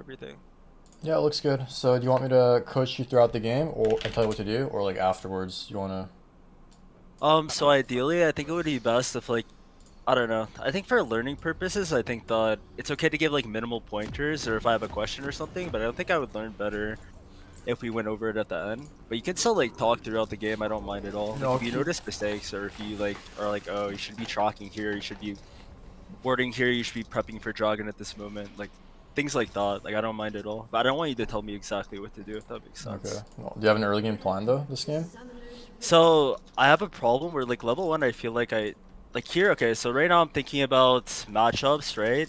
everything. Yeah, it looks good. So do you want me to coach you throughout the game or and tell you what to do, or like afterwards you wanna? So ideally, I think it would be best if like I don't know. I think for learning purposes, I think that it's okay to give like minimal pointers or if I have a question or something, but I don't think I would learn better if we went over it at the end. But you can still like talk throughout the game. I don't mind at all. Like No, if you keep. notice mistakes or if you like are like, oh, you should be chalking here, you should be warding here, you should be prepping for dragon at this moment, like things like that. Like I don't mind at all. But I don't want you to tell me exactly what to do if that makes Okay. sense. Well, do you have an early game plan though this game? So I have a problem where like level one, I feel like I like here. Okay, so right now I'm thinking about matchups, right?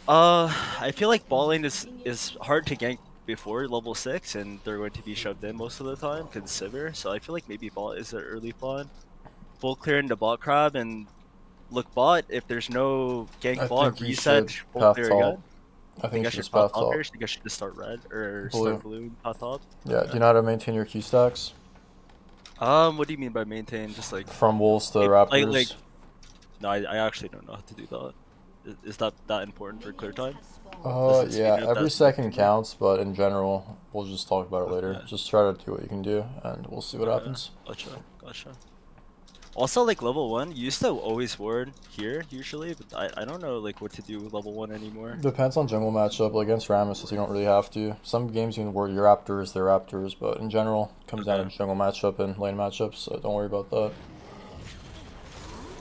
I feel like ball lane is hard to gank before level six, and they're going to be shoved in most of the time. Consider so I feel like maybe bot is an early plan. Full clear into bot crab and look bot. If there's no gank I bot, think you reset should full path clear top. again. I think Think you I should should just path path top here. top. Think I should just start red or start Blue. blue and path top. Yeah. Do Okay. you know how to maintain your key stacks? What do you mean by maintain? Just like From wolves to like raptors. no, I actually don't know how to do that. Is that important for clear time? Does it speed Yeah. it up Every that second significantly? counts, but in general, we'll just talk about it later. Okay. Just try to do what you can do, and we'll see what Okay. happens. Gotcha. Also, like level one, you used to always ward here usually, but I don't know like what to do with level one anymore. Depends on jungle matchup. Like against Ramesses, you don't really have to. Some games you can ward your Raptors, their Raptors, but in general, it comes down Okay. to jungle matchup and lane matchups, so don't worry about that.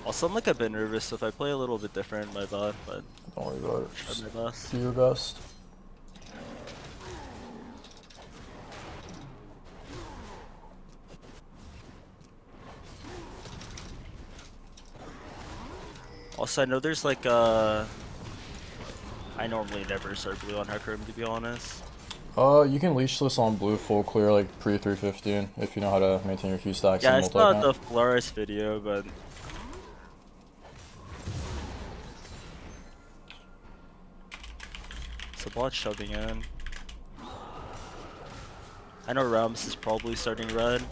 Also, I'm like a bit nervous if I play a little bit different. My bad, but Don't worry about it. try Just my best. do your best. Also, I know there's like I normally never start blue on Hecarim to be honest. You can leash this on blue full clear like pre 315 if you know how to maintain your Q stacks Yeah, and I multi saw count. the Polaris video, but it's a bot shoving in. I know Rams is probably starting red.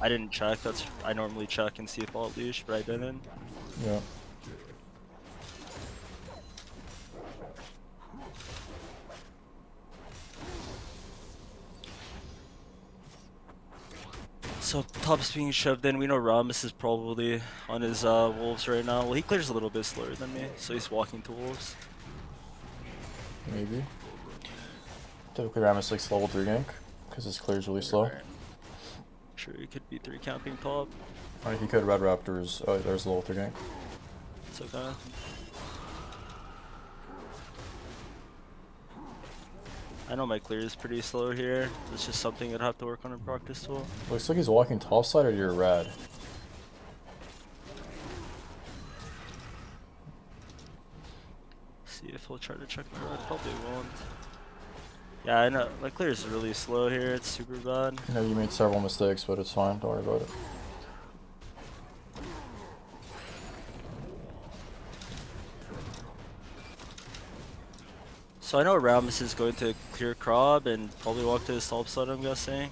I didn't check. I normally check and see if bot leash, but I didn't. Yeah. So top's being shoved in. We know Ramos is probably on his wolves right now. Well, he clears a little bit slower than me, so he's walking to wolves. Maybe. Typically Rammus likes level 3 gank because his clear is really slow. Right. Sure, he could be 3 camping top. I mean, he could red Raptors. Oh, there's level 3 gank. It's okay. I know my clear is pretty slow here. It's just something I'd have to work on in practice tool. Looks like he's walking top side or your red. See if he'll try to check my red. Probably won't. Yeah, I know. My clear is really slow here. It's super bad. You know, you made several mistakes, but it's fine. Don't worry about it. So I know Ramos is going to clear Krob and probably walk to his top side, I'm guessing.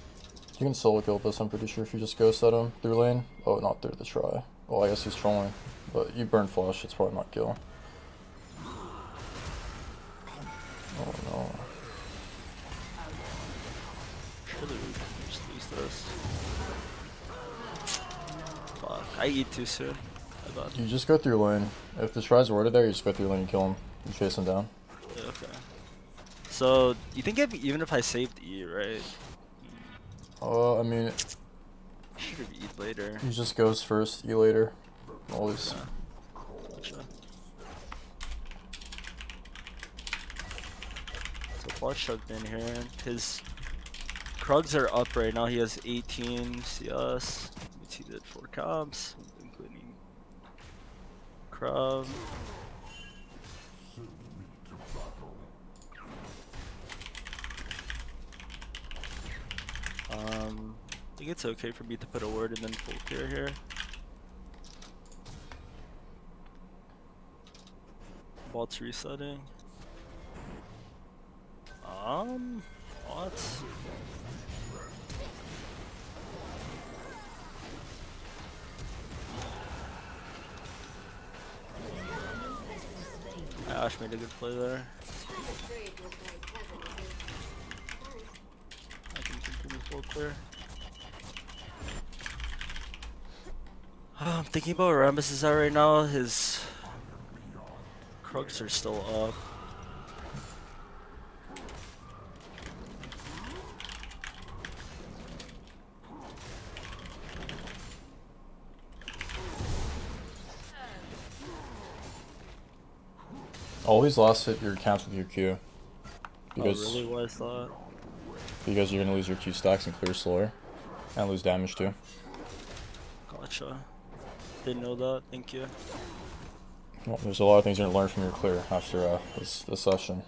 You can solo kill this, I'm pretty sure, if you just ghost at him through lane. Oh, not through the try. Well, I guess he's trolling. But you burn flush, it's probably not kill. Oh no. Surely we can just lose this. Fuck, I eat too soon. My bad. You just go through lane. If the try's worded there, you just go through lane and kill him. You chase him down. Yeah, okay. So, you think even if I saved E, right? I mean, Should have E'd later. he just goes first, you later. Always. Yeah. Gotcha. So bot shoved in here. His Krugs are up right now. He has 18 CS. He did 4 comps, including Krub. I think it's okay for me to put a word and then full clear here. Bot's resetting. What? Ash made a good play there. Clear. I'm thinking about where Rambus is at right now. His Krugs are still up. Always last hit your counts with your Q. Because, Oh, really? Why is that? because you're gonna lose your Q stacks and clear slower. And lose damage too. Gotcha. Didn't know that. Thank you. Well, there's a lot of things you're gonna learn from your clear after this session.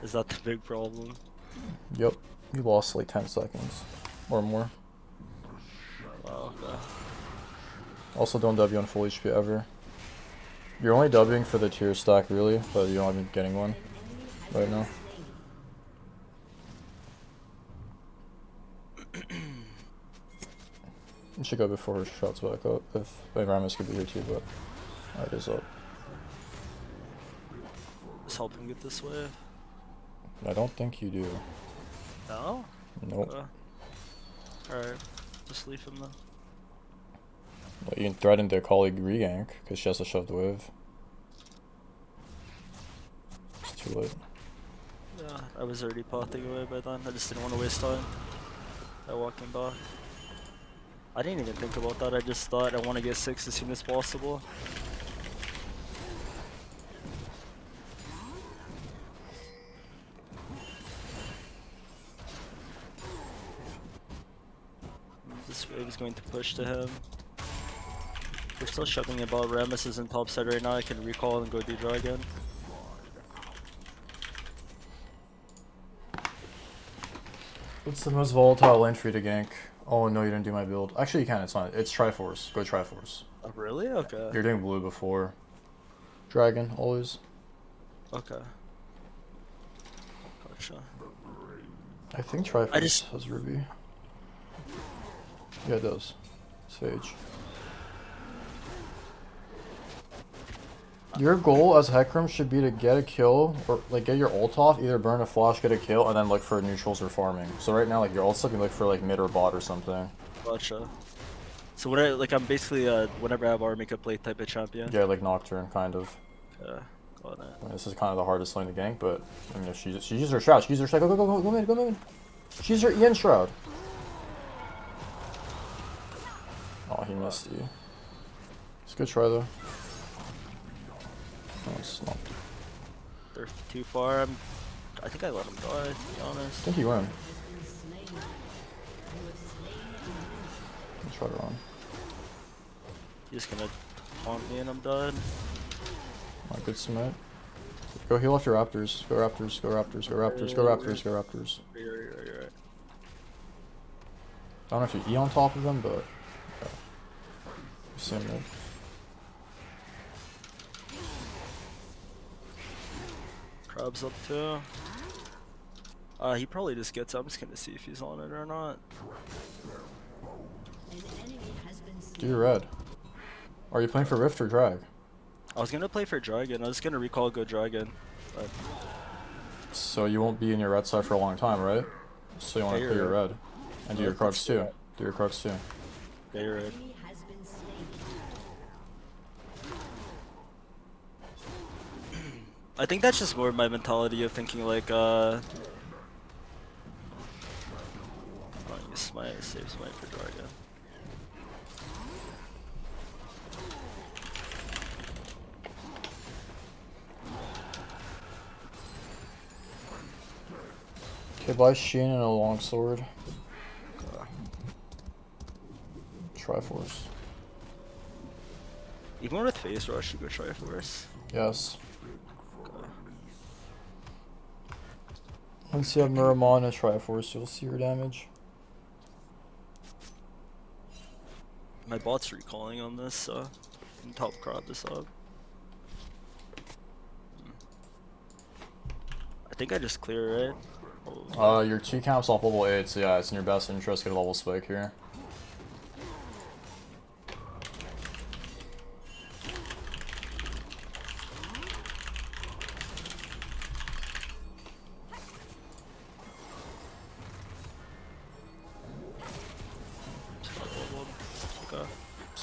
Is that the big problem? Yep. You lost like 10 seconds. Or more. Wow, okay. Also, don't W on full HP ever. You're only Wing for the tier stack, really, but you're not even getting one right now. You should go before her shots back up. If Ramus could be here too, but it is up. Just help him get this wave. I don't think you do. No? Nope. Alright. Just leave him then. Well, you can threaten the colleague regank, because she has to shove the wave. It's too late. Yeah, I was already pothing away by then. I just didn't want to waste time by walking back. I didn't even think about that. I just thought I want to get 6 as soon as possible. This wave is going to push to him. We're still shoving about. Ramus is in top side right now. I can recall and go do dragon. What's the most volatile lane for you to gank? Oh no, you didn't do my build. Actually, you can. It's fine. It's Triforce. Go Triforce. Oh, really? Okay. You're doing blue before dragon always. Okay. Gotcha. I think Triforce has Ruby. Yeah, it does. Sage. Your goal as Hecarim should be to get a kill, or like get your ult off, either burn a flash, get a kill, and then look for neutrals or farming. So right now, like your ult's looking like for like mid or bot or something. Gotcha. So what I'm basically whenever I have army could play type of champion. Yeah, like Nocturne kind of. Yeah, got it. I mean, this is kind of the hardest lane to gank, but I mean, if she uses her shroud, she uses her shroud. Go mid. She uses her EN shroud. Oh, he missed you. It's a good try though. No, it's not. They're too far. I think I let him die, to be honest. I think you win. Let's try to run. He's gonna taunt me and I'm dead. My good submit. Go heal off your raptors. Go raptors. Go raptors. Go raptors. Go raptors. Go raptors. You're right. I don't know if you E on top of them, but yeah. You see him there. Crab's up too. He probably just gets up. I'm just gonna see if he's on it or not. Do your red. Are you playing for Rift or Drag? I was gonna play for Dragon. I was gonna recall go Dragon. But So you won't be in your red side for a long time, right? So you want to clear your red. And do your Krugs too. Do your Krugs too. yeah, you're right. I think that's just more my mentality of thinking like I'll use smite, save smite for Dragon. Okay, buy Sheen and a longsword. Triforce. Even with face rush, you go Triforce. Yes. Once you have Muramon and Triforce, you'll see your damage. My bot's recalling on this, so I can top crop this up. I think I just clear it. Oh. Your 2 camp's off level 8, so yeah, it's in your best interest to get a level spike here.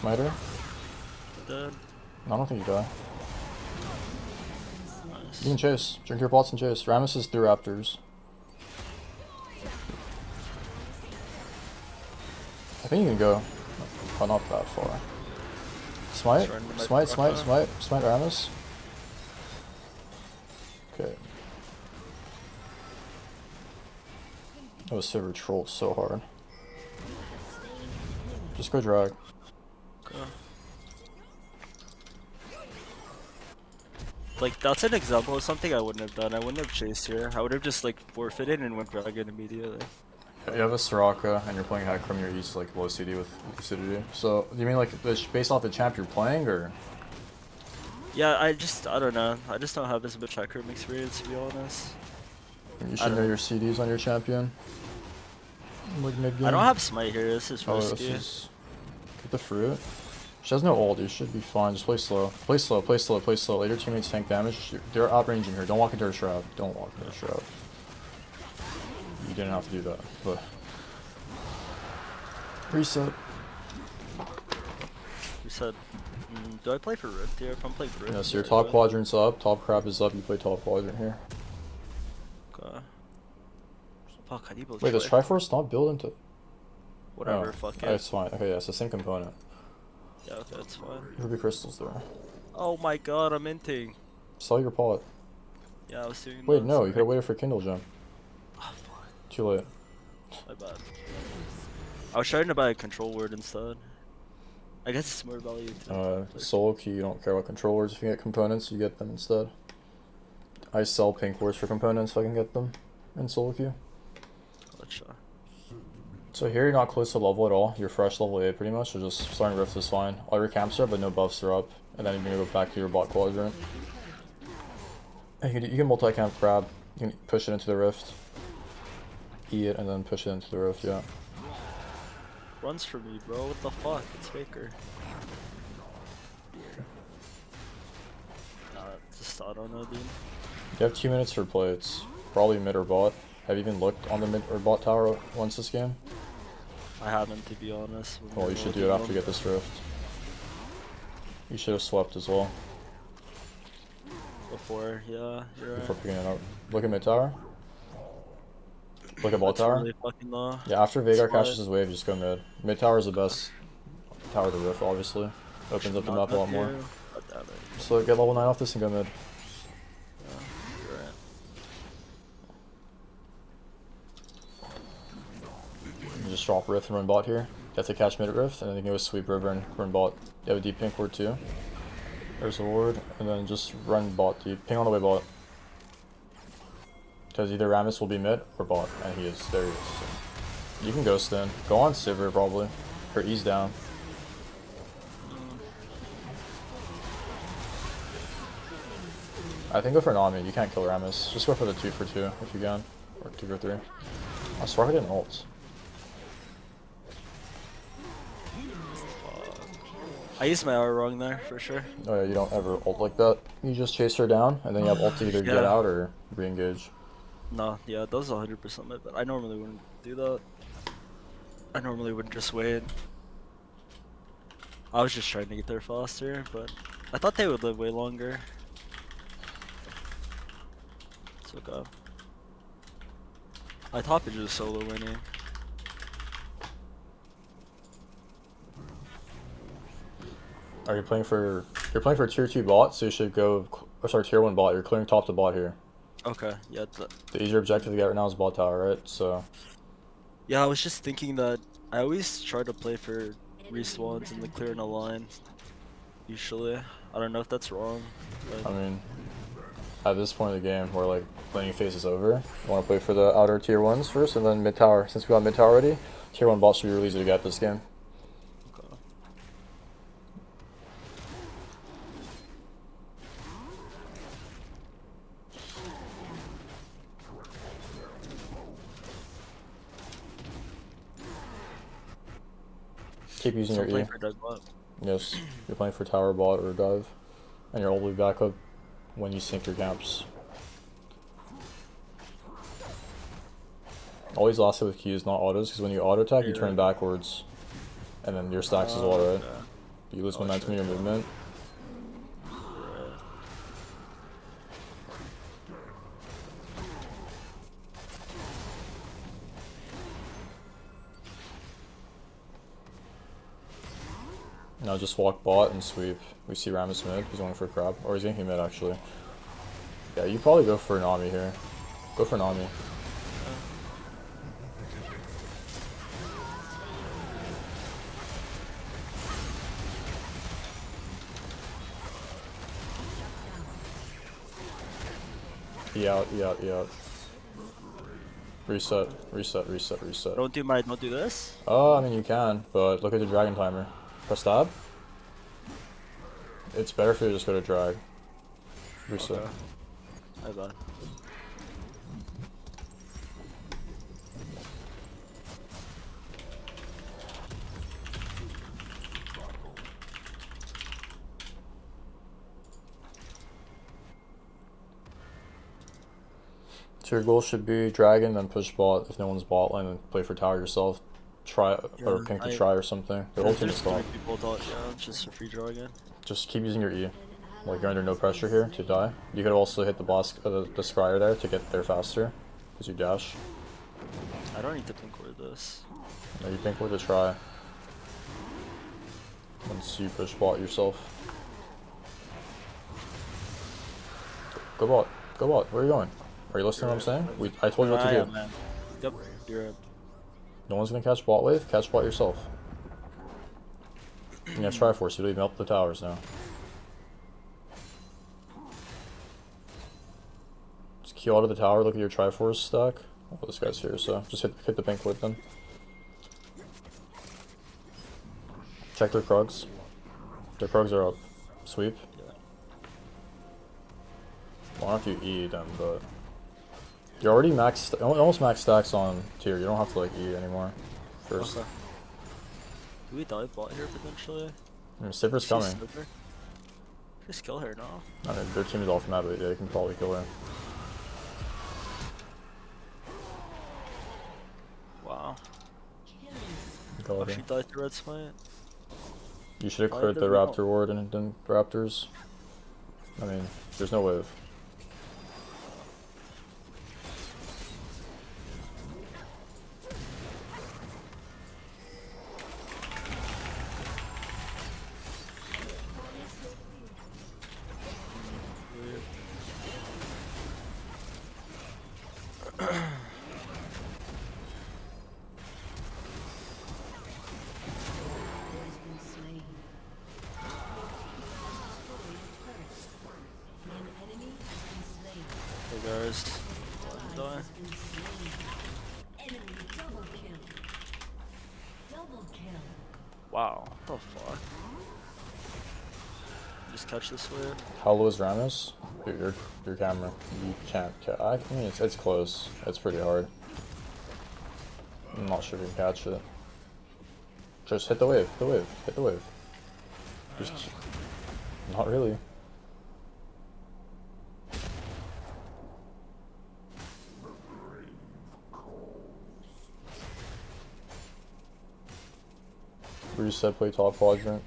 Smiter? Dead. I don't think you die. Nice. You can chase. Drink your pots and chase. Rammus is through Raptors. I think you can go. Oh, not that far. Smite? Smite Rammus. Okay. That was Sivir trolled so hard. Just go drag. Okay. Like, that's an example of something I wouldn't have done. I wouldn't have chased here. I would have just, like, forfeited and went dragon immediately. You have a Soraka, and you're playing Hecarim, you're East, like, low CD with Lucidity. So, do you mean, like, based off the champ you're playing, or? Yeah, I don't know. I just don't have as much Hecarim experience, to be honest. You should know your CDs on your champion. Like, mid-game. I don't have smite here. This is Oh, risky. this is... Get the fruit. She has no ult, you should be fine. Just play slow. Play slow, play slow, play slow. Let your teammates tank damage. They're outranging here. Don't walk into her shroud. Don't walk into her shroud. You didn't have to do that, but... Reset. Reset. Do I play for Rift here? If I'm playing for Rift. Yeah, so your top quadrant's up, top crap is up, you play top quadrant here. Okay. Fuck, I need both. Wait, does Triforce not build into... Whatever, oh, fuck it. It's fine. Okay, yeah, it's the same component. Yeah, okay, that's fine. Ruby crystals there. Oh my god, I'm inting. Sell your pot. Yeah, I was doing Wait, that, no, sorry. you could've waited for Kindle Gem. Oh, fuck. Too late. My bad. I was trying to buy a control word instead. I guess it's more value too. Solo key, you don't care about controllers. If you get components, you get them instead. I sell pink words for components if I can get them in solo queue. Gotcha. So here you're not close to level at all. You're fresh level 8 pretty much, so just starting Rift is fine. All your camps are up, but no buffs are up. And then you're gonna go back to your bot quadrant. And you can multi-camp grab. You can push it into the Rift. E it and then push it into the Rift, yeah. Runs for me, bro. What the fuck? It's Faker. Just I don't know, dude. You have 2 minutes for play. It's probably mid or bot. Have you even looked on the mid or bot tower once this game? I haven't, to be honest. Well, you should do it after you get this Rift. You should have swept as well. Before, yeah, you're right. Before picking it up. Look at mid tower. Look at bot That's tower. really fucking low. Yeah, after Veigar Smart. catches his wave, just go mid. Mid tower is the best tower to Rift, obviously. Opens up the map a lot more. God damn it. So get level 9 off this and go mid. Yeah, you're right. You just drop Rift and run bot here. You have to catch mid Rift, and then you can go sweep river and run bot. You have a deep pink ward too. There's a ward, and then just run bot deep. Ping on the way bot. Because either Rammus will be mid or bot, and he is. There he is. So you can ghost in. Go on Sivir probably. Or ease down. I think go for Nami. You can't kill Rammus. Just go for the 2 for 2 if you can. Or 2 for 3. I swear I didn't ult. I used my R wrong there, for sure. Oh yeah, you don't ever ult like that. You just chase her down, and then you have ult to either get Yeah. out or re-engage. No, yeah, that was 100% my bad. I normally wouldn't do that. I normally would just wait. I was just trying to get there faster, but I thought they would live way longer. It's okay. My top is just solo winning. Are you playing for... You're playing for tier 2 bot, so you should go... Or sorry, tier 1 bot. You're clearing top to bot here. Okay, yeah. The easier objective to get right now is bot tower, right? So... Yeah, I was just thinking that I always try to play for respawns and the clearing a line. Usually. I don't know if that's wrong. But... I mean... At this point in the game, where like laning phase is over, you want to play for the outer tier 1s first, and then mid tower. Since we got mid tower already, tier 1 bot should be really easy to get this game. Okay. Keep using So your play E. for Doug bot. Yes, you're playing for tower bot or dive, and you're only back up when you sync your camps. Always last hit with Qs, not autos, because when you auto attack, you turn backwards, and then your stacks as well, right? Okay. You lose Oh, momentum in shit. your movement. Right. Now just walk bot and sweep. We see Rammus mid. He's going for a crab. Or he's going mid actually. Yeah, you probably go for an Nami here. Go for Nami. E out, E out, E out. Reset, reset, reset, reset. Don't do this. Oh, I mean you can, but look at the dragon timer. Press tab. It's better for you to just go to drag. Reset. Okay. My bad. So your goal should be dragon, then push bot if no one's bot lane, and play for tower yourself. Try or pink to try or something. The whole team is There's stop. 3 people thought, yeah, just a free draw again. Just keep using your E. Like you're under no pressure here to die. You could also hit the boss, the scryer there to get there faster, because you dash. I don't need to pink word this. No, you pink where to try. Once you push bot yourself. Go bot. Go bot. Where are you going? Are you listening to what I'm saying? I told you what to do. Man. Yep, you're right. No one's gonna catch bot wave. Catch bot yourself. You have Triforce. You melt the towers now. Just queue out of the tower. Look at your Triforce stack. Oh, this guy's here, so just hit the pink with them. Check their Krugs. Their Krugs are up. Sweep. Yeah. Well, I don't know if you E them, but you're already maxed, almost max stacks on tier. You don't have to like E anymore. First. Okay. Do we dive bot here potentially? I mean, Sivir's coming. Just kill her now. I mean, their team is off map, but yeah, they can probably kill her. Wow. Go Oh, ahead. she died to red smite. You should have Why cleared did the we Raptor not? ward and then Raptors. I mean, there's no wave. Hey guys. Die. Wow. What the fuck? Just catch this wave. How low is Rammus? Your camera. You can't I mean, it's close. It's pretty hard. I'm not sure if you can catch it. Just hit the wave. Hit the wave. Hit the wave. Just... Not really. Reset, play top quadrant.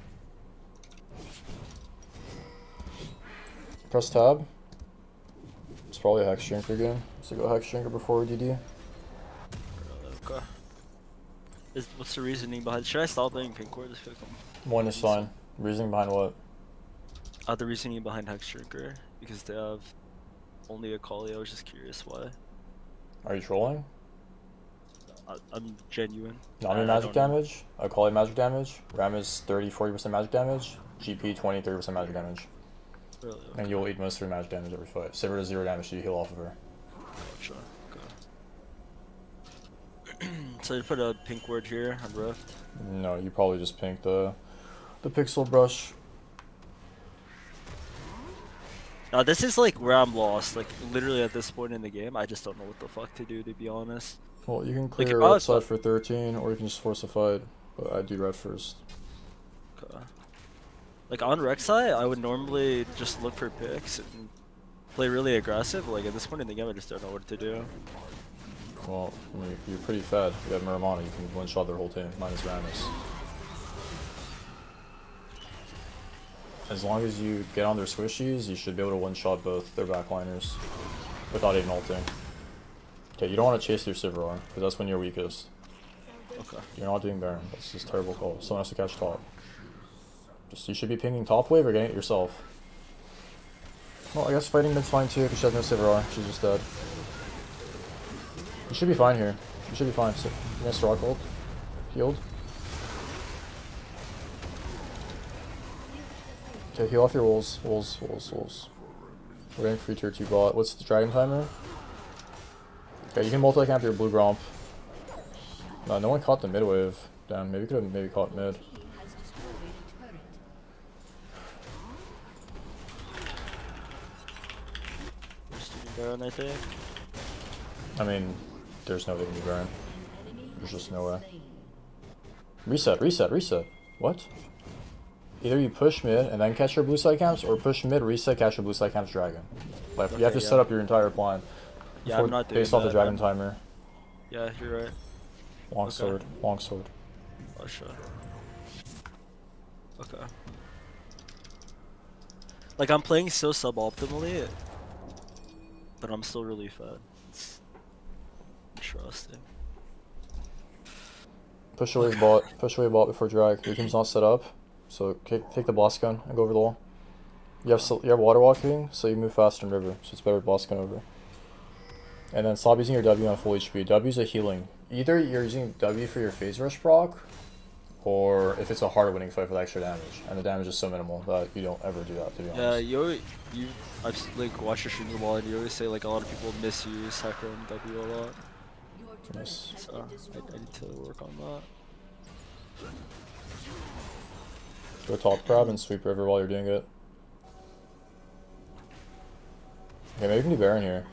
Press tab. It's probably a Hex Drinker game. So go Hex Drinker before DD. Okay. What's the reasoning behind? Should I stop playing pink ward? Just feel like One is fine. Reasoning behind what? the reasoning behind Hex Drinker because they have only a Kali. I was just curious why. Are you trolling? I'm genuine. Nami magic damage, Akali magic damage, Ram is 30-40% magic damage, GP 20-30% magic damage. Really? Okay. And you'll eat most of her magic damage every fight. Sivir does 0 damage, so you heal off of her. Gotcha. Okay. So you put a pink word here on Rift. No, you probably just pink the pixel brush. Now this is like where I'm lost. Like literally at this point in the game, I just don't know what the fuck to do, to be honest. Well, you can Like, clear if I red was side for 13, or you can just force a fight. But I'd do red first. Okay. Like on Rek'Sai, I would normally just look for picks and play really aggressive. Like at this point in the game, I just don't know what to do. Well, I mean, you're pretty fed. You have Muramana, you can one-shot their whole team, minus Rammus. As long as you get on their squishies, you should be able to one-shot both their backliners without even ulting. Okay, you don't want to chase your Sivir, because that's when you're weakest. Okay. You're not doing Baron. That's just terrible call. Someone has to catch top. You should be pinging top wave or getting it yourself. Well, I guess fighting mid's fine too, because she has no Sivir. She's just dead. You should be fine here. You should be fine. So, nice rock ult. Healed. Okay, heal off your wolves. Wolves. We're getting free tier 2 bot. What's the dragon timer? Okay, you can multi-camp your blue gromp. No one caught the mid wave. Damn, maybe could have caught mid. Baron, I think. I mean, there's no way to be Baron. There's just no way. Reset. What? Either you push mid and then catch your blue side camps, or push mid, reset, catch your blue side camps dragon. Like, Okay, you have to set up your entire plan. Yeah, I'm not doing based off the that, dragon man. timer. Yeah, you're right. Longsword. Oh, sure. Okay. Like, I'm playing so suboptimally, but I'm still really fed. It's interesting. Push away bot. Push away bot before drag. Your team's not set up, so take the boss gun and go over the wall. You have water walking, so you move faster in river, so it's better boss gun over. And then stop using your W on full HP. W's a healing. Either you're using W for your phase rush proc, or if it's a hard winning fight for the extra damage. And the damage is so minimal that you don't ever do that, to be honest. Yeah, I've like watched your streams a lot, and you always say like a lot of people misuse Hecarim W a lot. Nice. So I need to work on that. Go top grab and sweep river while you're doing it. Okay, maybe you can do Baron here.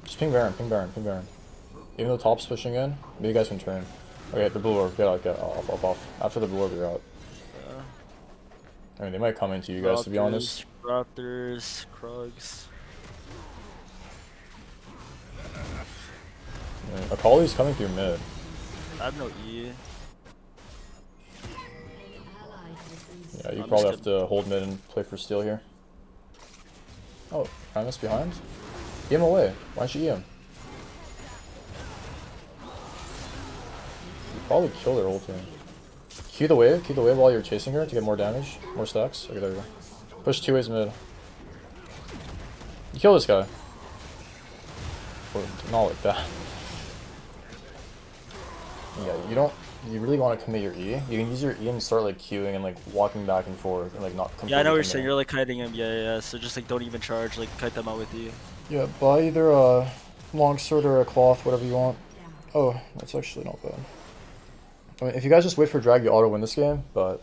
Just ping Baron. Even though top's pushing in, maybe you guys can turn. Okay, the blue orb, get off. After the blue orb, you're out. Yeah. I mean, they might come into you guys, to be honest. Raptors, Krugs. Akali's coming through mid. I have no E. Yeah, you probably have to hold mid and play for steal here. Oh, Primus behind? E him away. Why don't you E him? You probably kill their whole team. Q the wave while you're chasing her to get more damage, more stacks. Okay, there we go. Push 2 ways mid. You kill this guy. Or not like that. Yeah, you really want to commit your E. You can use your E and start like queuing and like walking back and forth and like not completely Yeah, I know what you're committing. saying. You're like kiting him. Yeah. So just like don't even charge. Like kite them out with E. Yeah, buy either a longsword or a cloth, whatever you want. Oh, that's actually not bad. I mean, if you guys just wait for drag, you auto win this game, but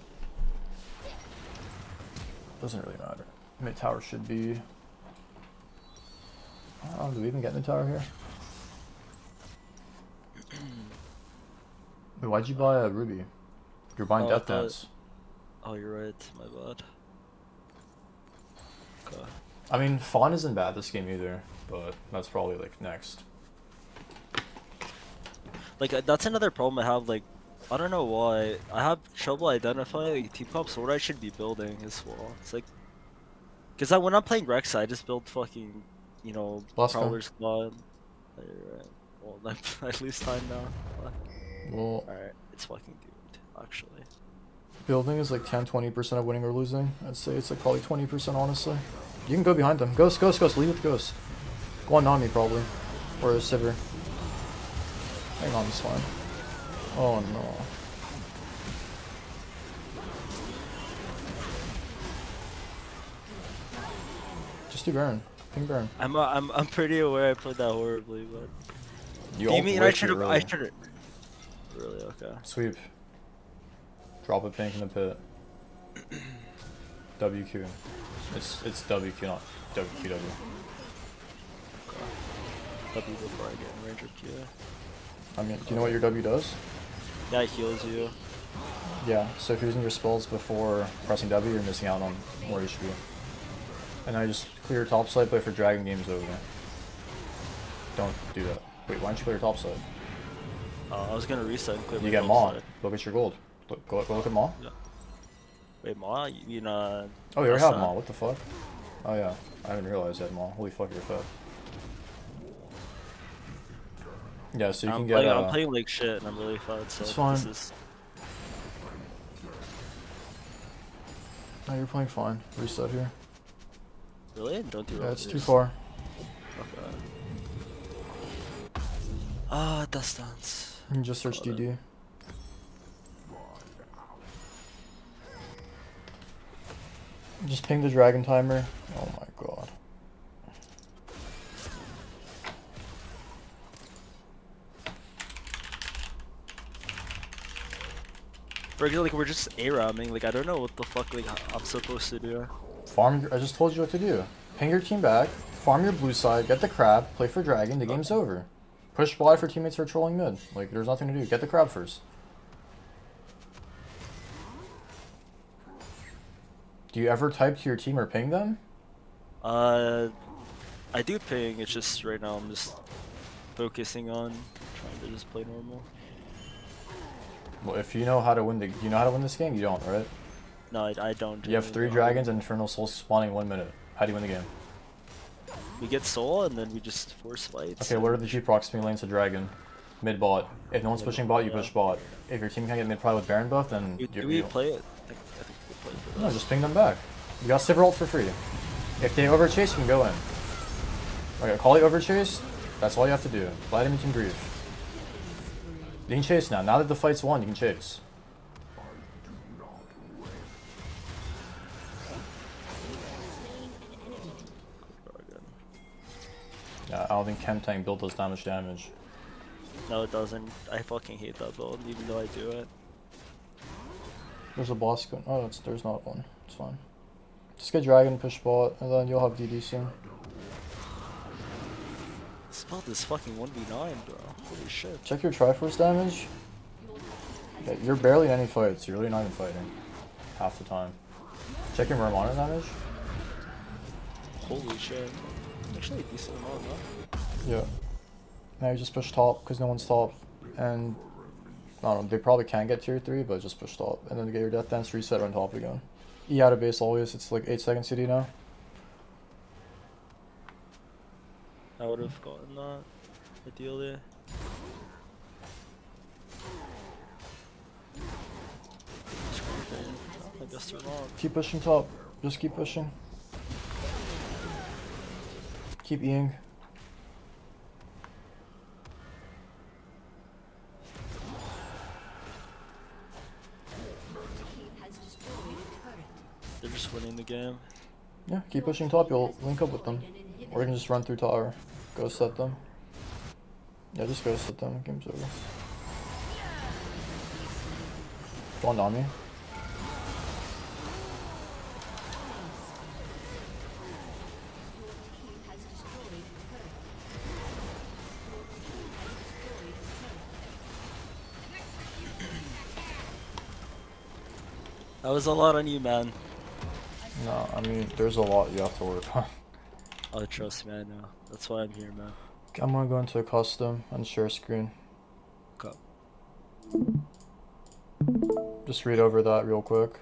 doesn't really matter. Mid tower should be. I don't know, do we even get mid tower here? Wait, why'd you buy a ruby? You're buying Death Dance. Oh, you're right. My bad. Okay. I mean, Fawn isn't bad this game either, but that's probably like next. Like that's another problem I have. Like, I don't know why I have trouble identifying like, team comps what I should be building as well. It's like, cause when I'm playing Rex, I just build fucking, Prowler squad. Right. Well, I lose time now. Fuck. Well, alright, it's fucking doomed, actually. Building is like 10-20% of winning or losing. I'd say it's like probably 20% honestly. You can go behind them. Ghost, lead with Ghost. Go on Nami probably. Or a Sivir. Hang on, this fine. Oh no. Just do Baron. Ping Baron. I'm pretty aware I played that horribly, but You mean I should have really okay. Sweep. Drop a pink in the pit. WQ. It's WQ, not WQW. Okay. W before I get in range of Q. I mean, do you know what your W does? Yeah, it heals you. Yeah, so if you're using your spells before pressing W, you're missing out on more HP. And I just clear your top side, play for dragon games over. Don't do that. Wait, why don't you clear your top side? I was gonna reset and clear You my get top Maw. side. Look at your gold. Go look at Maw. Yeah. Wait, Ma? You mean Oh, you already have Nesta? Maul. What the fuck? Oh yeah, I didn't realize you had Maul. Holy fuck, you're fed. Yeah, so you can get I'm playing like shit and I'm really fed, It's so this fine. is No, you're playing fine. Reset here. really don't do Yeah, it's too rollers. far. Okay. Ah, distance. You can just search Got it. DD. Just ping the dragon timer. Oh my god. Like we're just A-ramming, like I don't know what the fuck like I'm supposed to do. Farm. I just told you what to do. Ping your team back. Farm your blue side. Get the crab. Play for dragon. The game's over. Push bot for teammates who are trolling mid. Like there's nothing to do. Get the crab first. Do you ever type to your team or ping them? I do ping, it's just right now I'm just focusing on trying to just play normal. Well, if you know how to win you know how to win this game. You don't, right? No, I don't. You have 3 dragons and Infernal Souls spawning in 1 minute. How do you win the game? We get soul and then we just force fights. Okay, what are the G proximity lanes to dragon? Mid bot. If no one's pushing bot, you push bot. If your team can't get mid pride with Baron buff, then Do we play it? I think we play for no, this. just ping them back. You got Sivir ult for free. If they overchase, you can go in. Okay, call it overchase. That's all you have to do. Let him can breathe. You can chase now. Now that the fight's won, you can chase. Yeah, I don't think Chemtank build does that much damage. No, it doesn't. I fucking hate that build, even though I do it. There's a boss going. Oh, there's not one. It's fine. Just get dragon, push bot, and then you'll have DD soon. This build is fucking 1v9, bro. Holy shit. Check your Triforce damage. Yeah, you're barely in any fights. You're really not even fighting. Half the time. Check your Murmana damage. Holy shit. Actually, a decent amount, huh? Yeah. Now you just push top because no one's top. And I don't know, they probably can get tier 3, but just push top. And then get your death dance reset on top again. E out of base always. It's like 8 seconds CD now. I would have gotten that, ideally. I guess they're not. Keep pushing top. Just keep pushing. Keep Eing. They're just winning the game. Yeah, keep pushing top. You'll link up with them. Or you can just run through tower. Go set them. Yeah, just go set them. Game's over. Go on Nami. That was a lot on you, man. No, I mean, there's a lot you have to work on. Oh, trust me, I know. That's why I'm here, man. I'm gonna go into a custom and share screen. Okay. Just read over that real quick.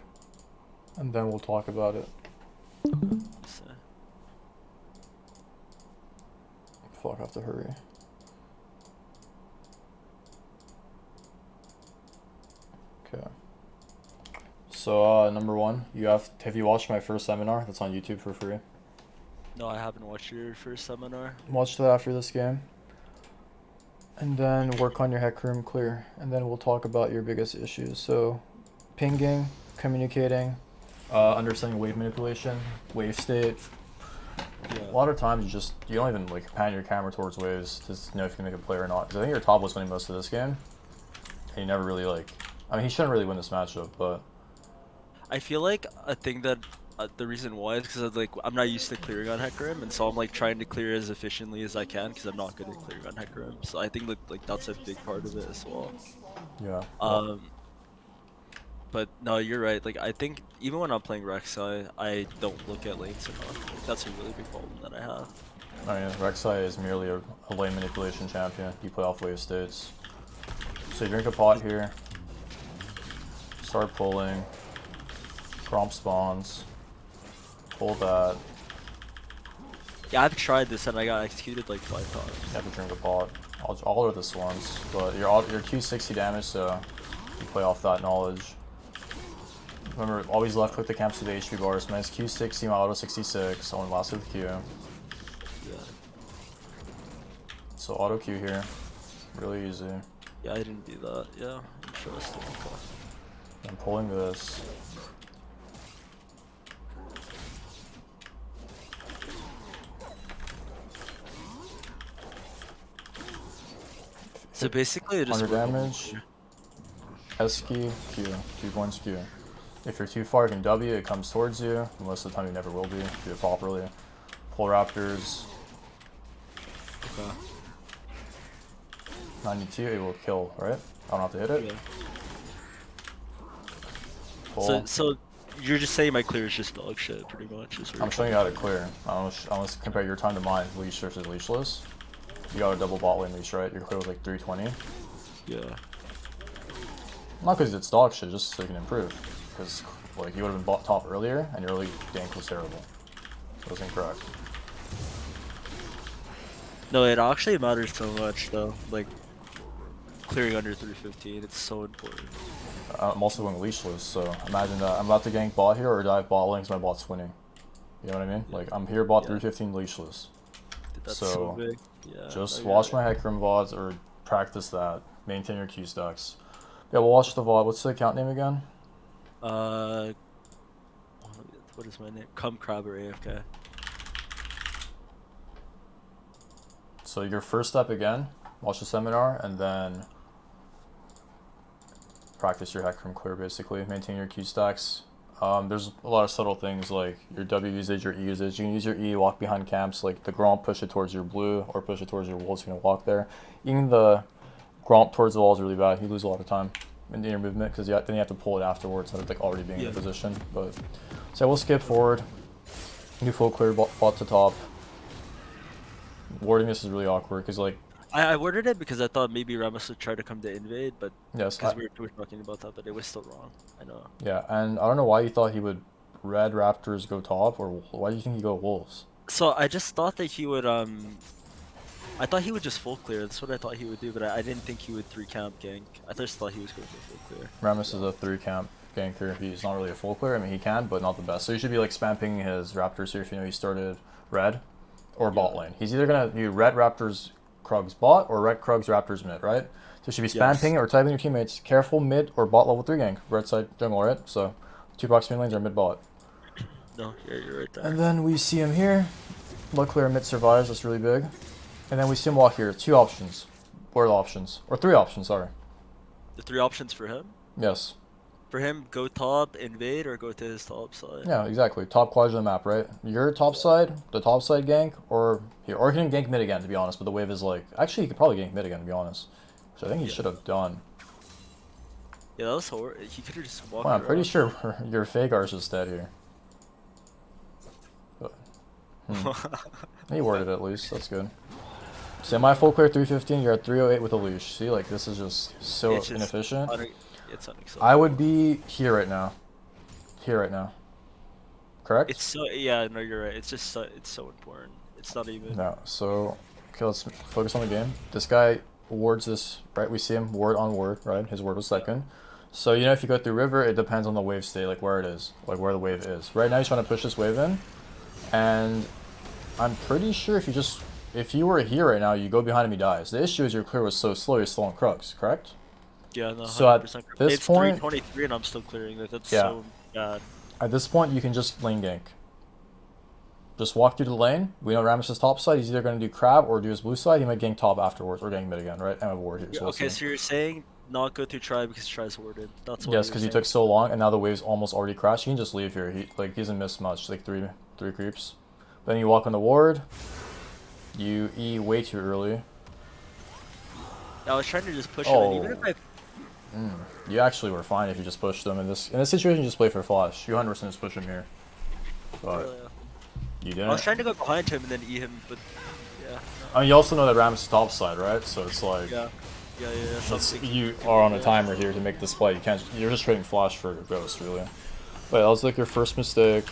And then we'll talk about it. So, Fuck, I have to hurry. Okay. So, number 1, have you watched my first seminar? That's on YouTube for free. no, I haven't watched your first seminar. Watch that after this game. And then work on your Hecarim clear. And then we'll talk about your biggest issues. So, pinging, communicating, understanding wave manipulation, wave state. Yeah. A lot of times you don't even like pan your camera towards waves to know if you can make a play or not. Because I think your top was winning most of this game. And he never really I mean, he shouldn't really win this matchup, but I feel like a thing that the reason why is because like I'm not used to clearing on Hecarim, and so I'm like trying to clear as efficiently as I can because I'm not good at clearing on Hecarim. So I think like that's a big part of it as well. yeah. But no, you're right. Like I think even when I'm playing Rek'Sai, I don't look at lanes enough. Like, that's a really big problem that I have. I mean, Rek'Sai is merely a lane manipulation champion. You play off wave states. So you drink a pot here. Start pulling. Gromp spawns. Pull that. Yeah, I've tried this and I got executed like 5 times. You have to drink a pot. I'll alter this once, but you're Q60 damage, so you play off that knowledge. Remember, always left click the camps to the HP bars. Minus Q60, my auto 66. Only last with Q. Yeah. So auto Q here, really easy. Yeah, I didn't do that. Yeah, interesting. Okay. I'm pulling this. So basically, it just 100 damage. S key, Q. 2 points Q. If you're too far, you can W, it comes towards you. Most of the time, you never will be. Do it properly. Pull Raptors. Okay. 92, it will kill, right? I don't have to hit it. Yeah. Pull. So you're just saying my clear is just dog shit, pretty much. I'm showing you how to clear. I want to compare your time to mine, leash versus leashless. You got a double bot lane leash, right? Your clear was like 320. Yeah. Not because it's dog shit, just so you can improve. Because like you would have been bot top earlier, and your early gank was terrible. It was incorrect. No, it actually matters so much though. Like clearing under 315, it's so important. I'm also going leashless, so imagine that I'm about to gank bot here or dive bot lane because my bot's winning. You know what I mean? Yeah. Like I'm here bot Yeah. 315 leashless. Dude, that's So, so big. Yeah. Just no, watch you're my Hecarim VODs or practice that. Maintain your Q stacks. Yeah, we'll watch the VOD. What's the account name again? right. What is my name? Come Crabber AFK. So your first step again, watch the seminar, and then practice your Hecarim clear basically. Maintain your Q stacks. There's a lot of subtle things like your W usage, your E usage. You can use your E, walk behind camps, like the Gromp, push it towards your blue, or push it towards your wolves, you're gonna walk there. Even the Gromp towards the wall is really bad. You lose a lot of time in your movement because then you have to pull it afterwards instead of like already being in position. But so we'll skip forward. Do full clear bot to top. Warding this is really awkward because like I worded it because I thought maybe Ramos would try to come to invade, but yes, because we were talking about that, but it was still wrong. I know. yeah, and I don't know why you thought he would red Raptors go top, or why do you think he go Wolves? So I just thought that he would I thought he would just full clear. That's what I thought he would do, but I didn't think he would 3-camp gank. I just thought he was going for full clear. Rammus is a 3-camp ganker. He's not really a full clear. I mean, he can, but not the best. So you should be like spamming his Raptors here if you know he started red or bot lane. He's either gonna do red Raptors Krugs bot or red Krugs Raptors mid, right? So you should be spamming or typing your teammates, careful mid or bot level 3 gank, red side jungle, right? So 2 box main lanes are mid bot. No, you're right there. And then we see him here. Luckily our mid survives, that's really big. And then we see him walk here. 2 options. What are the options? Or 3 options, sorry. The 3 options for him? Yes. For him, go top, invade, or go to his top side. Yeah, exactly. Top quadrant of the map, right? Your top side, the top side gank, or here. Or he can gank mid again, to be honest, but the wave is like... Actually, he could probably gank mid again, to be honest. Which I think he should have done. Yeah, that was horrible. He could have just walked Well, I'm pretty around. sure your Fagar's just dead here. But, he worded it at least, that's good. Semi full clear 315, you're at 308 with a leash. See, like, this is just so It's just inefficient. It's unacceptable. I would be here right now. Here right now. Correct? It's so yeah, no, you're right. It's just it's so important. It's not even. No, so okay, let's focus on the game. This guy wards this, right? We see him ward on ward, right? His ward was second. So you know, if you go through river, it depends on the wave state, like where it is, like where the wave is. Right now, he's trying to push this wave in, and I'm pretty sure if you were here right now, you go behind him, he dies. The issue is your clear was so slow, you're still on Crux, correct? Yeah, no. 100%. So at this it's point, 323 and I'm still clearing it. That's yeah. so bad. At this point, you can just lane gank. Just walk through the lane. We know Rammus' top side. He's either going to do crab or do his blue side. He might gank top afterwards or gank mid again, right? And have a ward here. So Okay, so you're saying not go through try because try's warded. That's what. Yes, because he took so long, and now the wave's almost already crashed. You can just leave here. He doesn't miss much, like three creeps. Then you walk on the ward. You E way too early. I was trying to just push him, and even if I. You actually were fine if you just pushed him in this situation. You just play for flash. You 100% just push him here, but you didn't. I was trying to go behind him and then E him, but yeah. I mean, you also know that Ram's is top side, right? So it's like Yeah. you are on a timer here to make this play. You can't. You're just trading flash for ghost, really. But that was like your first mistake.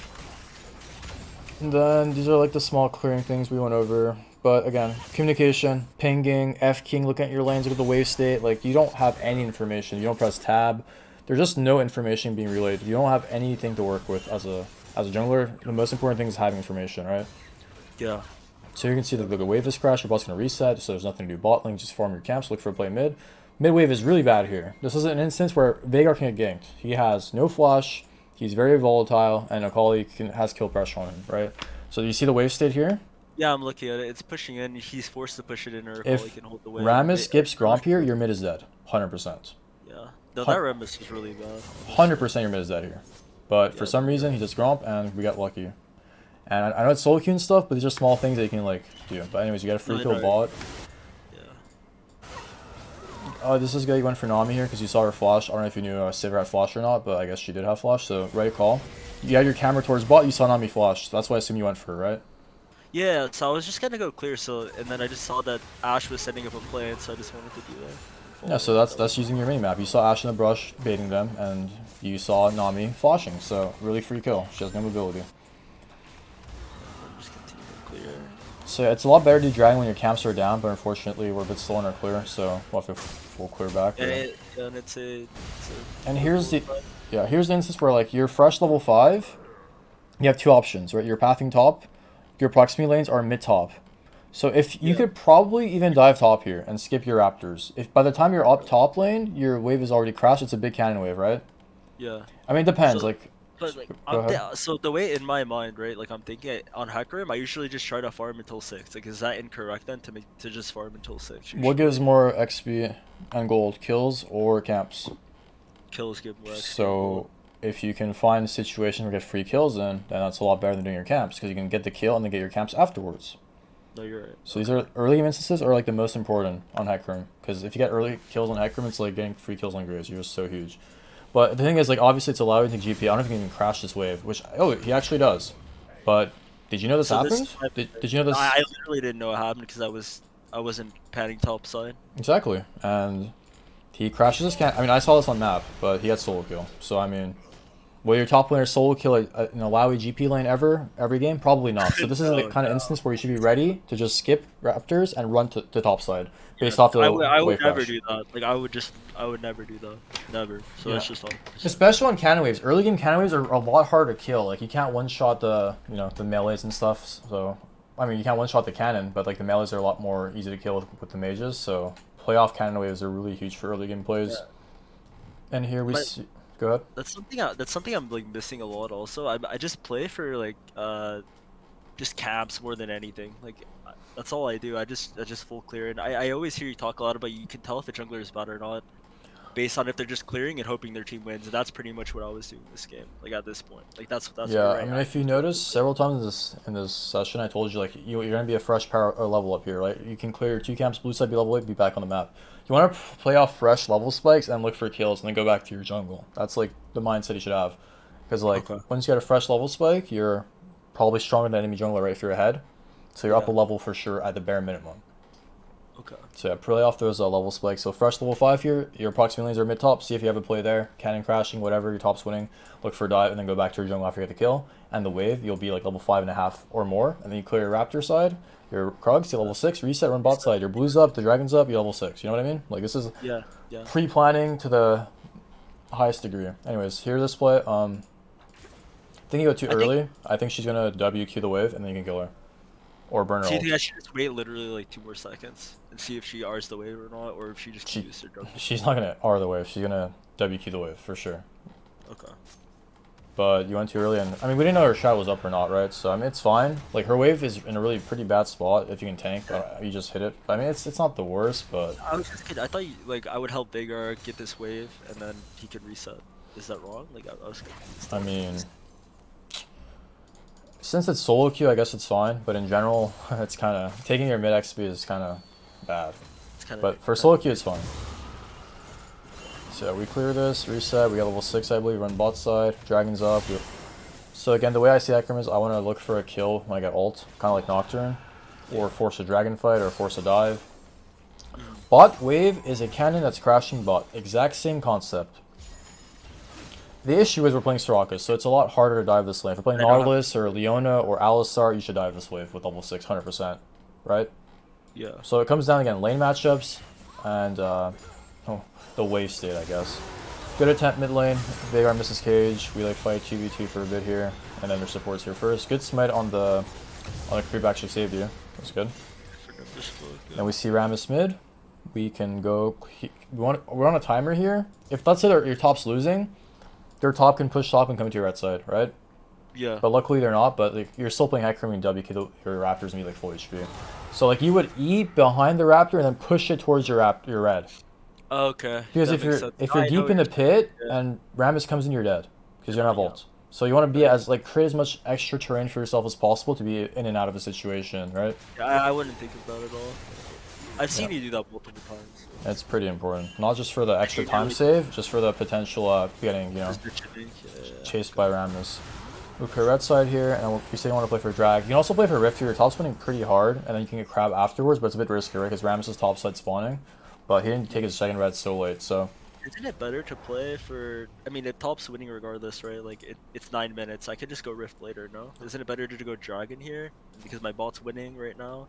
And then these are like the small clearing things we went over. But again, communication, pinging, F-king, looking at your lanes, look at the wave state. Like, you don't have any information. You don't press tab. There's just no information being relayed. You don't have anything to work with as a jungler. The most important thing is having information, right? Yeah. So you can see that the wave is crashed, your bot's going to reset, so there's nothing to do bot lane, just farm your camps, look for a play mid. Mid wave is really bad here. This is an instance where Veigar can get ganked. He has no flash, he's very volatile, and Akali has kill pressure on him, right? So you see the wave state here? Yeah, I'm looking at it. It's pushing in. He's forced to push it in, or If Akali can hold the wave. Rammus skips Gromp here, your mid is dead. 100%. Yeah. No, that Rammus is really bad. 100% your mid is dead here. But for some reason, he just Gromp, and we got lucky. And I know it's solo queue and stuff, but these are small things that you can, like, do. But anyways, you got a free kill bot. Yeah. This is good. You went for Nami here because you saw her flash. I don't know if you knew Saber had flash or not, but I guess she did have flash, so right call. You had your camera towards bot, you saw Nami flash. So that's why I assume you went for her, right? Yeah, so I was just gonna go clear, and then I just saw that Ashe was setting up a play, so I just wanted to do that. Yeah, so that's using your minimap. You saw Ashe in the brush baiting them, and you saw Nami flashing, so really free kill. She has no mobility. So yeah, it's a lot better to do dragon when your camps are down, but unfortunately we're a bit slow on our clear, so we'll have to full clear back. And here's the instance where like you're fresh level 5, you have two options, right? You're pathing top, your proximity lanes are mid top. So if you could probably even dive top here and skip your raptors. If by the time you're up top lane, your wave is already crashed, it's a big cannon wave, right? Yeah. I mean, it depends. So, but like, so the way in my mind, right? Like I'm thinking on Hecarim, I usually just try to farm until 6. Like, is that incorrect then to just farm until 6? Usually? What gives more XP and gold, kills or camps? Kills give more XP. So if you can find a situation where you get free kills in, then that's a lot better than doing your camps because you can get the kill and then get your camps afterwards. No, you're right. So these are early game instances are like the most important on Hecarim because if you get early kills on Hecarim, it's like getting free kills on Graves. You're just so huge. But the thing is, like, obviously it's allowing to GP. I don't know if he can even crash this wave, which, oh, he actually does. But did you know this happened? Did you know this? I literally didn't know it happened because I wasn't panning top side. Exactly. And he crashes his can. I mean, I saw this on map, but he had solo kill. So, I mean, will your top laner solo kill in a Lowy GP lane every game? Probably not. So this is the kind of instance where you should be ready to just skip Raptors and run to top side. Based off the I would never crash. do that. Like I would never do that. Never. So it's just especially on cannon waves. Early game cannon waves are a lot harder to kill. Like you can't one shot the the melees and stuff. So I mean you can't one shot the cannon, but like the melees are a lot more easy to kill with the mages. So playoff cannon waves are really huge for early game plays. Yeah. And here we see. Go ahead. That's something I'm like missing a lot. Also, I just play for like just camps more than anything. Like that's all I do. I just full clear, and I always hear you talk a lot about you can tell if a jungler is bad or not based on if they're just clearing and hoping their team wins. And that's pretty much what I was doing this game. Like at this point, like that's yeah. I mean, if you notice several times in this session, I told you like you're gonna be a fresh power or level up here, right? You can clear your 2 camps, blue side, be level 8, be back on the map. You want to play off fresh level spikes and look for kills, and then go back to your jungle. That's like the mindset you should have, because like once you get a fresh level spike, you're probably stronger than enemy jungler right if you're ahead. So you're up a level for sure at the bare minimum. Okay. So yeah, play off those level spikes. So fresh level 5 here, your proximity lanes are mid top. See if you have a play there, cannon crashing, whatever, your top's winning. Look for a dive and then go back to your jungle after you get the kill. And the wave, you'll be like level 5.5 or more. And then you clear your raptor side, your Krugs, you level 6, reset, run bot side. Your blues up, the dragon's up, you level 6. You know what I mean? Like this is pre-planning to the highest degree. Anyways, here's this play. I think you go too early. I think she's gonna WQ the wave and then you can kill her. Or burn her. Do you think I should just wait literally like 2 more seconds and see if she R's the wave or not, or if she just uses her drug? She's not gonna R the wave. She's gonna WQ the wave for sure. Okay. But you went too early, and I mean we didn't know her shot was up or not, right? So I mean it's fine. Like her wave is in a really pretty bad spot if you can tank. You just hit it. I mean it's not the worst, but I was just kidding. I thought like I would help Veigar get this wave and then he could reset. Is that wrong? Like I was confused. I mean. Since it's solo queue, I guess it's fine, but in general, it's kind of taking your mid XP is kind of bad. But for solo queue, it's fine. So we clear this, reset. We got level 6, I believe. Run bot side, dragons up. So again, the way I see Hecarim is I want to look for a kill when I get ult, kind of like Nocturne, or force a dragon fight, or force a dive. Bot wave is a cannon that's crashing bot. Exact same concept. The issue is we're playing Soraka, so it's a lot harder to dive this lane. If we're playing I don't have. Nautilus or Leona or Alistar, you should dive this wave with level 6, 100%, right? Yeah. So it comes down, again, lane matchups and the wave state, I guess. Good attempt mid lane. Veigar misses Cage. We like fight 2v2 for a bit here, and then their support's here first. Good smite on the creep actually saved you. That's good. Then we see Rammus mid. We can go. We're on a timer here. If let's say your top's losing, their top can push top and come to your red side, right? Yeah. But luckily they're not. But like, you're still playing Hecarim and W. Your Raptors need like full HP. So like you would E behind the Raptor and then push it towards your red. Okay. Because that makes sense. if you're I know deep in the what pit yeah. and Rammus comes in, you're dead because you don't have ult. So you want to be as like create as much extra terrain for yourself as possible to be in and out of a situation, right? Yeah, I wouldn't think of that at all. I've seen you do that multiple times. So. It's pretty important, not just for the extra time save, just for the potential getting chased by Rammus. Okay, red side here, and you say you want to play for drag. You can also play for rift here. Your top's winning pretty hard, and then you can get crab afterwards, but it's a bit risky, right? Because Rammus is top side spawning, but he didn't take his second red so late, so. Isn't it better to play for? I mean, if top's winning regardless, right? Like it's 9 minutes. I could just go rift later, no? Isn't it better to go dragon here because my bot's winning right now?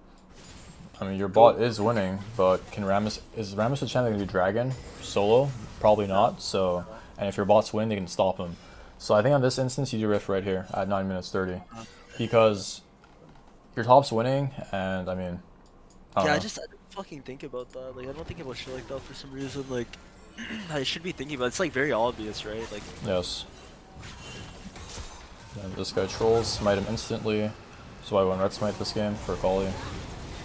I mean, your bot is winning, but is Rammus a champ that can do dragon solo? Probably not. So, and if your bots win, they can stop him. So I think on this instance, you do rift right here at 9 minutes 30, because your top's winning, and I mean, I don't fucking think about that. Like I don't think about shit like that for some reason. Like I should be thinking about. It's like very obvious, right? Like yes. And this guy trolls, smite him instantly. So I won red smite this game for Kali.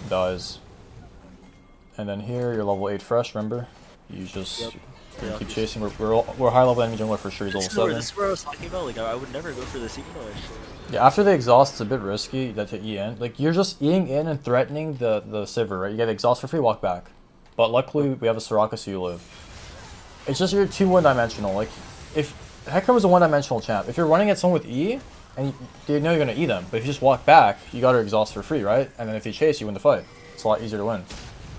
Dies. And then here, you're level 8 fresh, remember? You just keep chasing. We're high level enemy jungler for sure, he's level 7. This is where I was talking about, like I would never go for this even though I should. Yeah, after the exhaust, it's a bit risky that to E in. Like, you're just Eing in and threatening the Sivir, right? You get the exhaust for free, walk back. But luckily, we have a Soraka, so you live. It's just you're too one-dimensional. Like, if Hecarim is a one-dimensional champ, if you're running at someone with E, and you know you're going to E them, but if you just walk back, you got to exhaust for free, right? And then if they chase, you win the fight. It's a lot easier to win,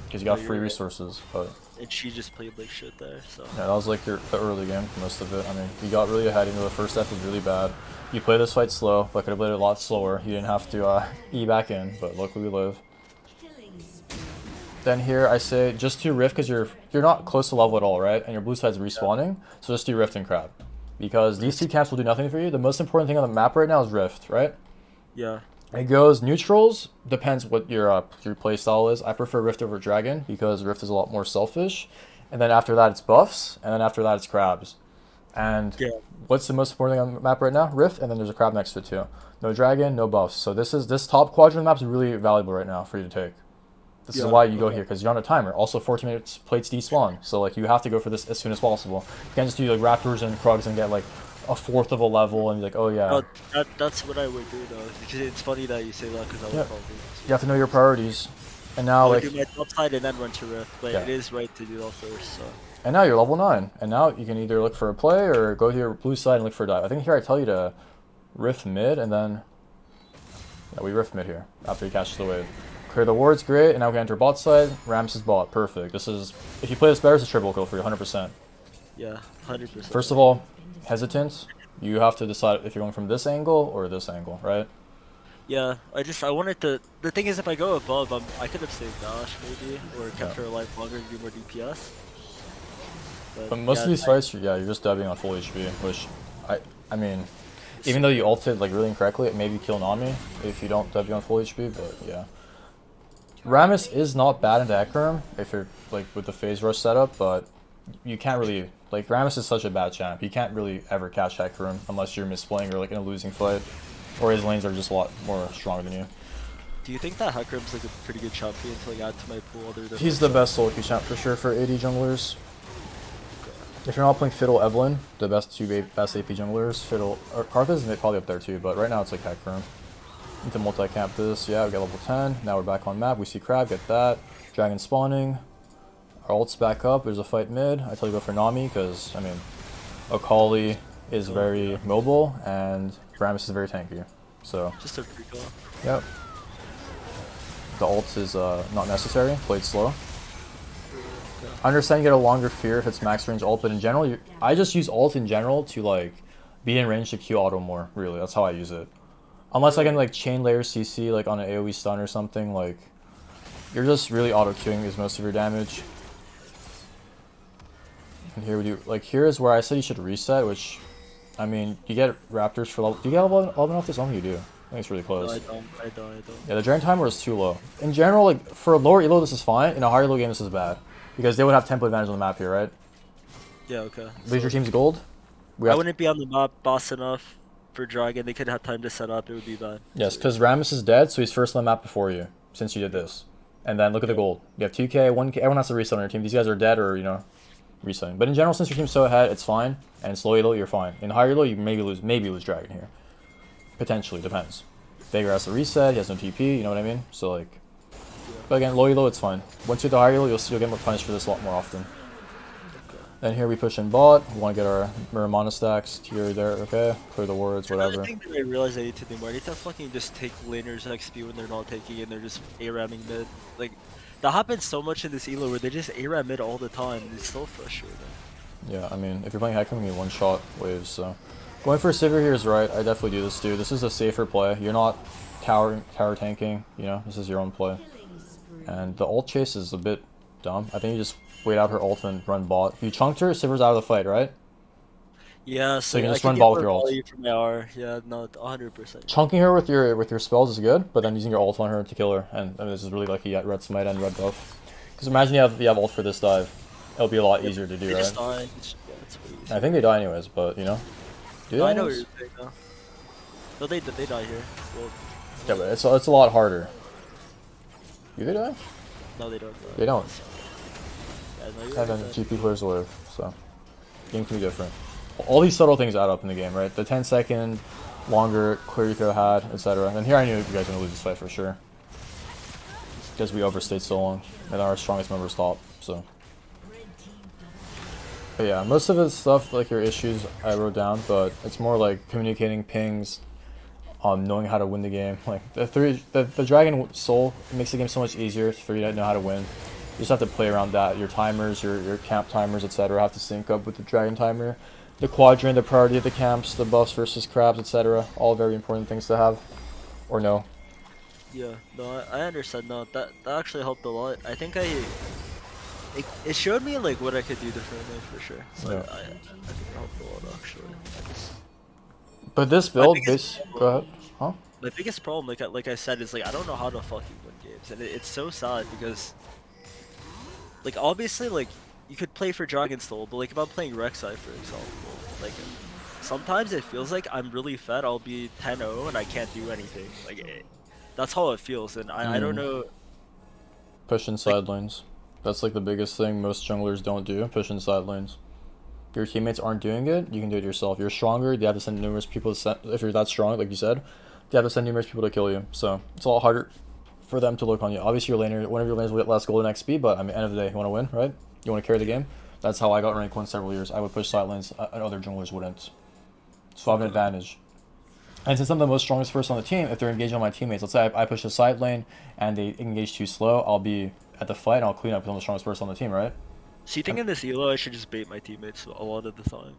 because you got free resources. But and she just played like shit there, so. Yeah, that was like the early game for most of it. I mean, you got really ahead, into the first step was really bad. You played this fight slow, but could have played it a lot slower. You didn't have to E back in, but luckily we live. Then here I say just do rift because you're not close to level at all, right? And your blue side's respawning, so just do rift and crab, because these two camps will do nothing for you. The most important thing on the map right now is rift, right? Yeah. It goes neutrals, depends what your play style is. I prefer rift over dragon because rift is a lot more selfish, and then after that it's buffs, and then after that it's crabs. And what's the most important thing on the map right now? Rift, and then there's a crab next to it too. No dragon, no buffs. So this top quadrant of the map is really valuable right now for you to take. This is why you go here, because you're on a timer. Also, 14 minutes plates despawn, so like you have to go for this as soon as possible. You can't just do like Raptors and Krugs and get like a fourth of a level and be like, oh yeah. That's what I would do though. Because it's funny that you say that, because I would probably. You have to know your priorities. And now like do my top side and then run to rift, but it is right to do that first. So. And now you're level 9, and now you can either look for a play or go to your blue side and look for a dive. I think here I tell you to rift mid, and then we rift mid here after he catches the wave. Clear the wards, great, and now we can enter bot side. Ramses bot, perfect. This is, if you play this better, it's a triple kill for you, 100%. Yeah, 100%. First of all, hesitant. You have to decide if you're going from this angle or this angle, right? Yeah, I wanted to. The thing is, if I go above, I could have saved Dash maybe, or kept her alive longer to do more DPS. But most of these fights, you're just dubbing on full HP, which I mean, even though you ulted like really incorrectly, it maybe kill Nami if you don't W on full HP, but yeah. Rammus is not bad into Hecarim if you're like with the phase rush setup, but you can't really, like, Rammus is such a bad champ. You can't really ever catch Hecarim unless you're misplaying or like in a losing fight, or his lanes are just a lot more stronger than you. Do you think that Hecarim's like a pretty good champion to like add to my pool other than? He's the best solo queue champ for sure for AD junglers. If you're not playing Fiddle Evelyn, the best AP junglers, Fiddle or Karthus is probably up there too, but right now it's like Hecarim. Need to multi-camp this. Yeah, we got level 10. Now we're back on map. We see crab, get that. Dragon spawning. Our ult's back up. There's a fight mid. I tell you go for Nami because, I mean, Akali is very mobile and Rammus is very tanky. So. Just a free call. Yep. The ult is not necessary. Played slow. I understand you get a longer fear if it's max range ult, but in general, I just use ult in general to like be in range to Q auto more. Really, that's how I use it. Unless I can like chain layer CC like on an AoE stun or something, like you're just really auto queuing is most of your damage. And here we do like here is where I said you should reset, which I mean you get raptors for level. Do you get level 11 off this? I don't think you do. I think it's really No, close. I don't. Yeah, the drain timer is too low. In general, like for a lower elo, this is fine. In a higher elo game, this is bad because they would have tempo advantage on the map here, right? Yeah, okay. Leave your So team's gold. I wouldn't be on the map boss enough for Dragon. They could have time to set up. It would be bad. Yes, So, because Rammus is dead, so he's first on the map before you, since you did this. And then look at the gold. You have 2k, 1k, everyone has to reset on your team. These guys are dead or, you know, resetting. But in general, since your team's so ahead, it's fine. And it's low elo, you're fine. In higher elo, you maybe lose Dragon here. Potentially, depends. Veigar has to reset, he has no TP, you know what I mean? So, like... But again, low elo, it's fine. Once you're at the higher elo, you'll get more punished for this a lot more often. Then here we push in bot. We want to get our Muramana stacks. Tier there, okay. Clear the wards, whatever. Another thing that I realized I need to do more, I need to fucking just take laners XP when they're not taking and they're just ARAMing mid. Like, that happens so much in this elo where they just ARAM mid all the time. It's so frustrating. Yeah, I mean, if you're playing Hecarim, you one-shot waves, so... Going for a Sivir here is right. I definitely do this, dude. This is a safer play. You're not tower tanking, you know? This is your own play. And the ult chase is a bit dumb. I think you just wait out her ult and run bot. If you chunked her, Sivir's out of the fight, right? Yeah, So you can I just can run get bot with more your ult. value from my R. Yeah, no, 100%. Chunking her with your spells is good, but then using your ult on her to kill her, and I mean, this is really lucky at red smite and red buff. Because imagine you have ult for this dive, it'll be a lot easier to do, They right? just die. Yeah, it's way easier. I think they die anyways, but you know, do No, they I know what anyways? you're saying now. No, they die here. Well, Yeah, but it's a lot harder. Do they die? no, they don't die. They don't. Yeah, no, you're And then right. GP clears the wave, so game can be different. All these subtle things add up in the game, right? The 10-second longer clear eco had, etc. And here I knew you guys were gonna lose this fight for sure, because we overstayed so long, and our strongest members top. So, but yeah, most of the stuff like your issues I wrote down, but it's more like communicating pings, knowing how to win the game. Like the Dragon Soul makes the game so much easier for you to know how to win. You just have to play around that. Your timers, your camp timers, etc. have to sync up with the Dragon timer. The quadrant, the priority of the camps, the buffs versus crabs, etc. All very important things to have, or know. Yeah, no, I understand. No, that actually helped a lot. I think it showed me like what I could do differently for sure. So Yeah. I think it helped a lot actually. But this My build, biggest go ahead. Huh? My biggest problem, like I said, is like I don't know how to fucking win games, and it's so sad because, like, obviously, like you could play for Dragon Soul, but like if I'm playing Rek'Sai, for example, like sometimes it feels like I'm really fed. I'll be 10-0 and I can't do anything. Like that's how it feels, and I don't know. Pushing side lanes. That's like the biggest thing most junglers don't do. Pushing side lanes. If your teammates aren't doing it, you can do it yourself. You're stronger. You have to send numerous people. If you're that strong, like you said, you have to send numerous people to kill you. So it's a lot harder for them to look on you. Obviously, your laner, one of your laners will get less gold and XP, but I mean, end of the day, you want to win, right? You want to carry the game. That's how I got rank 1 several years. I would push side lanes, and other junglers wouldn't. So I have an advantage. And since I'm the most strongest person on the team, if they're engaging on my teammates, let's say I push a side lane and they engage too slow, I'll be at the fight and I'll clean up because I'm the strongest person on the team, right? So you think in this elo I should just bait my teammates a lot of the time?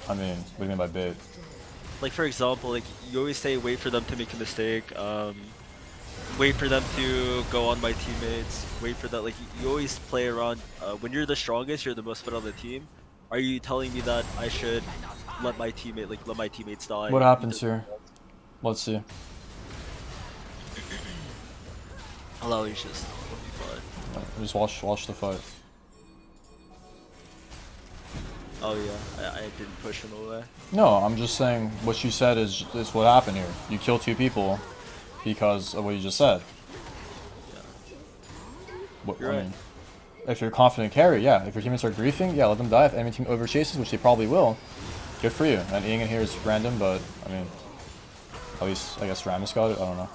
I mean, what do you mean by bait? Like for example, like you always say wait for them to make a mistake, wait for them to go on my teammates, wait for that. Like you always play around. When you're the strongest, you're the most fit on the team. Are you telling me that I should let my teammates die? What happens here? Let's see. Allow each just will be fine. Just watch the fight. Oh yeah, I didn't push him away. No, I'm just saying what you said is what happened here. You kill 2 people because of what you just said. Yeah. What, You're I right. mean, if you're confident carry, yeah. If your teammates are griefing, yeah, let them die. If enemy team overchases, which they probably will, good for you. And Ian here is random, but I mean, at least I guess Rammus got it. I don't know.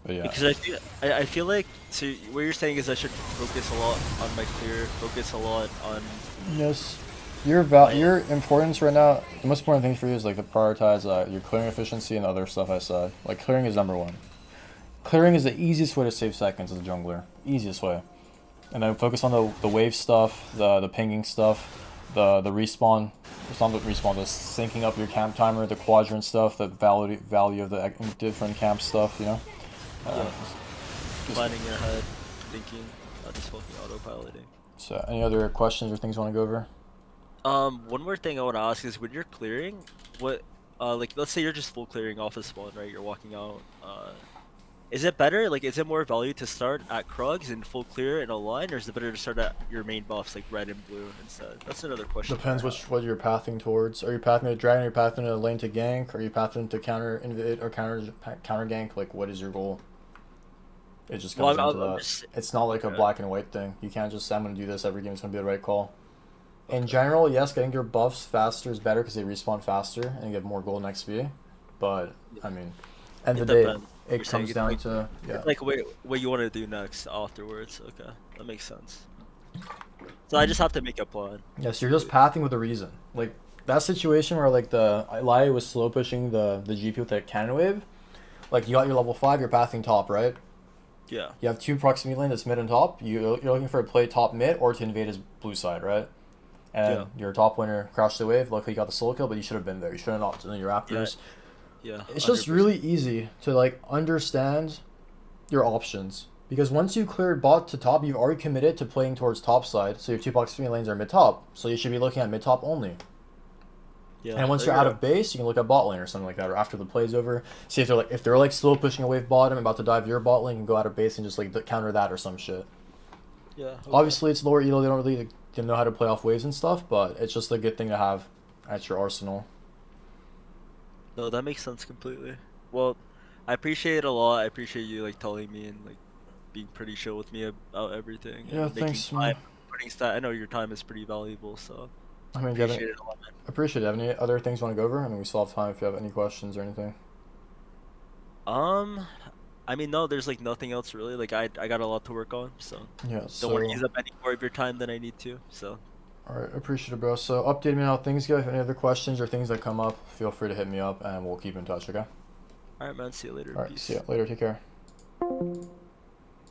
But yeah. Because I feel like, so what you're saying is I should focus a lot on my clear, focus a lot on. Yes. Your importance right now, the most important thing for you is like to prioritize your clearing efficiency and other stuff I said. Like clearing is number 1. Clearing is the easiest way to save seconds as a jungler. Easiest way. And then focus on the wave stuff, the pinging stuff, the respawn. It's not the respawn, the syncing up your camp timer, the quadrant stuff, the value of the different camp stuff, you know? Yeah. Planning ahead, thinking, not just fucking autopiloting. So, any other questions or things you want to go over? One more thing I want to ask is when you're clearing, what, like, let's say you're just full clearing off a spawn, right? You're walking out. Is it better? Like, is it more value to start at Krugs and full clear in a line, or is it better to start at your main buffs like red and blue instead? That's another question. Depends what you're pathing towards. Are you pathing to dragon? Are you pathing to lane to gank? Are you pathing to counter invade or counter gank? Like, what is your goal? It just comes down to that. It's not like a black and white thing. You can't just say, I'm going to do this every game. It's going to be the right call. In general, yes, getting your buffs faster is better because they respawn faster and you get more golden XP. But, I mean, end of the day, it comes down to... Yeah. Like, what you want to do next afterwards. Okay, that makes sense. So I just have to make a plan. Yes, you're just pathing with a reason. Like, that situation where, like, the Eli was slow pushing the GP with the cannon wave, like, you got your level 5, you're pathing top, right? Yeah. You have 2 proximity lane that's mid and top. You're looking for a play top mid or to invade his blue side, right? And your top winner crashed the wave. Luckily, you got the solo kill, but you should have been there. You should have not done your Raptors. Yeah. It's just really easy to, like, understand your options. Because once you cleared bot to top, you've already committed to playing towards top side. So your 2 proximity lanes are mid top. So you should be looking at mid top only. Yeah, and once you're out of base, you can look at bot lane or something like that, or after the play's over. See if they're like slow pushing a wave bottom, about to dive your bot lane, and go out of base and just like counter that or some shit. Yeah. Okay. Obviously, it's lower elo. They don't really know how to play off waves and stuff, but it's just a good thing to have at your arsenal. No, that makes sense completely. Well, I appreciate it a lot. I appreciate you like telling me and like being pretty chill with me about everything. Yeah, and thanks, time, man. I know your time is pretty valuable, so. I mean, Appreciate it a lot, man. Appreciate it. Have any other things you want to go over? I mean, we still have time if you have any questions or anything. I mean, no, there's like nothing else really. Like I got a lot to work on, so Yeah, don't want to use up any more of your time than I need to. So. Alright, appreciate it, bro. So update me on how things go. If you have any other questions or things that come up, feel free to hit me up and we'll keep in touch, okay? Alright, man. See you later. Alright, Peace. see ya later. Take care.